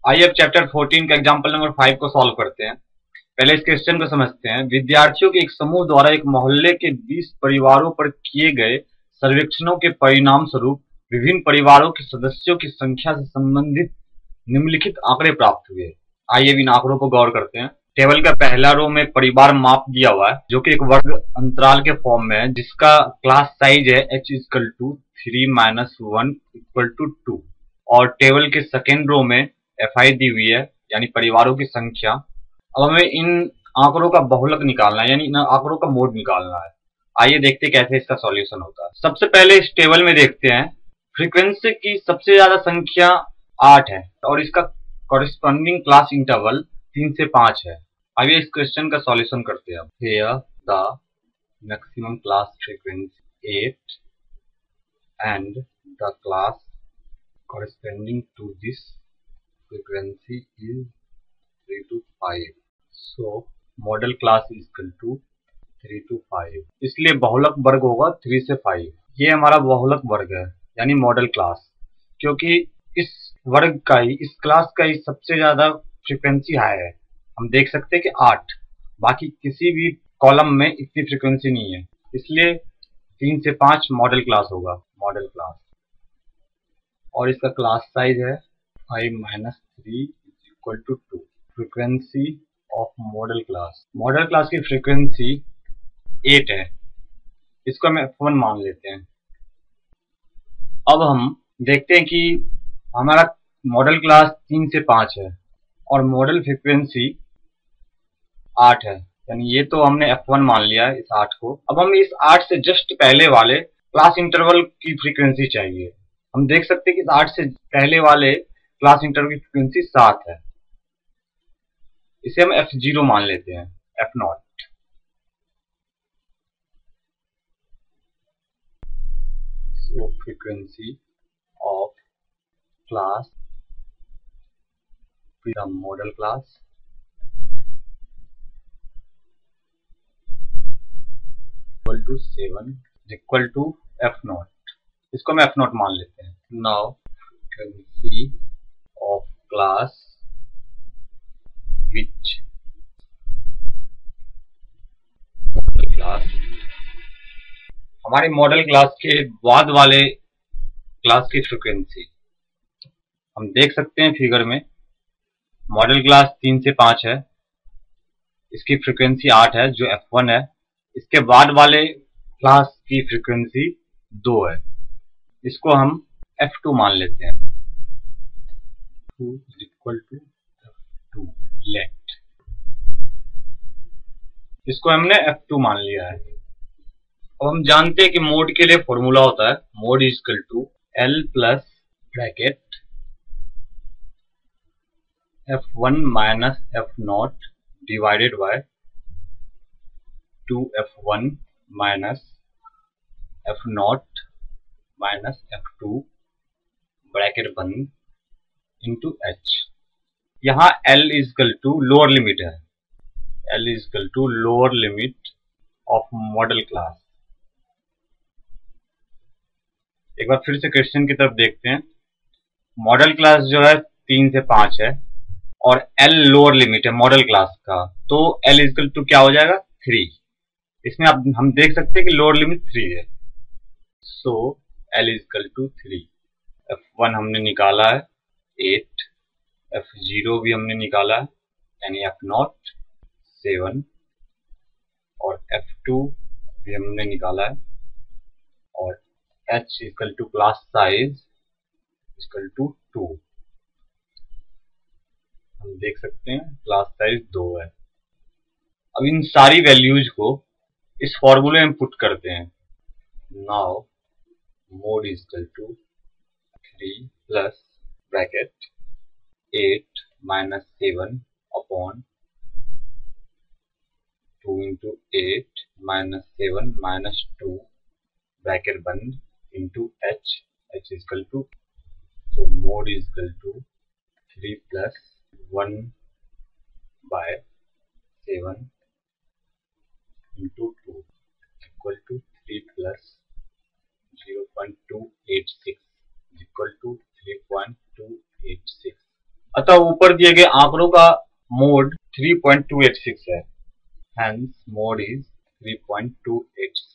आइए अब चैप्टर 14 का एग्जाम्पल नंबर 5 को सॉल्व करते हैं। पहले इस क्वेश्चन को समझते हैं। विद्यार्थियों के एक समूह द्वारा एक मोहल्ले के 20 परिवारों पर किए गए सर्वेक्षणों के परिणाम स्वरूप विभिन्न परिवारों के सदस्यों की संख्या से संबंधित निम्नलिखित आंकड़े प्राप्त हुए। आइए इन आंकड़ों को गौर करते हैं। टेबल का पहला रो में परिवार माप दिया हुआ है जो कि एक वर्ग अंतराल के फॉर्म में है, जिसका क्लास साइज है h equal to 3 - 1 equal to 2। और टेबल के सेकेंड रो में FI दी हुई है, यानी परिवारों की संख्या। अब हमें इन आंकड़ों का बहुलक निकालना है, यानी इन आंकड़ों का मोड निकालना है। आइए देखते हैं कैसे इसका सॉल्यूशन होता है। सबसे पहले इस टेबल में देखते हैं फ्रीक्वेंसी की सबसे ज्यादा संख्या 8 है और इसका कॉरेस्पॉन्डिंग क्लास इंटरवल 3 से 5 है। आइए इस क्वेश्चन का सॉल्यूशन करते हैं। Here the maximum class frequency 8 and the class corresponding to this frequency is 3 to 5. So model class is equal to 3 to 5. इसलिए बहुलक वर्ग होगा 3 से 5। ये हमारा बहुलक वर्ग है, यानी मॉडल क्लास। क्योंकि इस वर्ग का ही, इस क्लास का ही सबसे ज्यादा फ्रीक्वेंसी हाई है। हम देख सकते हैं कि 8, बाकी किसी भी कॉलम में इतनी फ्रीक्वेंसी नहीं है, इसलिए 3 से 5 मॉडल क्लास होगा, मॉडल क्लास। और इसका क्लास साइज है 5 - 3 equal to 2। Frequency of modal class, modal class की फ्रीक्वेंसी 8 है, इसको हम F1 मान लेते हैं। अब हम देखते हैं कि हमारा मॉडल क्लास 3 से 5 है और मॉडल फ्रीक्वेंसी 8 है, यानी ये तो हमने F1 मान लिया है इस 8 को। अब हमें इस 8 से जस्ट पहले वाले क्लास इंटरवल की फ्रीक्वेंसी चाहिए। हम देख सकते हैं कि इस 8 से पहले वाले क्लास इंटरवल की फ्रीक्वेंसी 7 है, इसे हम F0 मान लेते हैं, F0। So frequency of class the model class equal to 7 equal to F0। इसको हम F0 मान लेते हैं। Now frequency of class which class, हमारे मॉडल क्लास के बाद वाले क्लास की फ्रीक्वेंसी हम देख सकते हैं फिगर में। मॉडल क्लास 3 से 5 है, इसकी फ्रीक्वेंसी 8 है जो F1 है। इसके बाद वाले क्लास की फ्रीक्वेंसी 2 है, इसको हम F2 मान लेते हैं। 2 इक्वल टू F2 लेट, इसको हमने F2 मान लिया है। अब हम जानते हैं कि मोड के लिए फॉर्मूला होता है, mode is equal to L plus bracket F1 minus F0 divided by 2F1 minus F0 minus F2 bracket बंद इंटू H। यहाँ L is equal to lower limit है, L is equal to lower limit of modal class. एक बार फिर से question की तरफ देखते हैं। मॉडल क्लास जो है 3 से 5 है और L लोअर लिमिट है मॉडल क्लास का, तो L इज इक्वल टू क्या हो जाएगा 3। इसमें अब हम देख सकते हैं कि लोअर लिमिट 3 है, so L is equal to 3। F1 हमने निकाला है 8, F0 भी हमने निकाला है यानी F0 7, और F2 भी हमने निकाला है, और H equal to class size equal to 2। हम देख सकते हैं क्लास साइज 2 है। अब इन सारी वैल्यूज को इस फॉर्मूले में पुट करते हैं। Now mode is equal to 3 plus bracket 8 minus 7 upon 2 into 8 minus 7 minus 2 bracket बंद into H, H is equal to, so mod is equal to 3 plus 1 by 7 into 2 equal to 3 plus 0.286 equal to 3.286। अतः ऊपर दिए गए आंकड़ों का mode 3.286 है, hence mode is 3.286।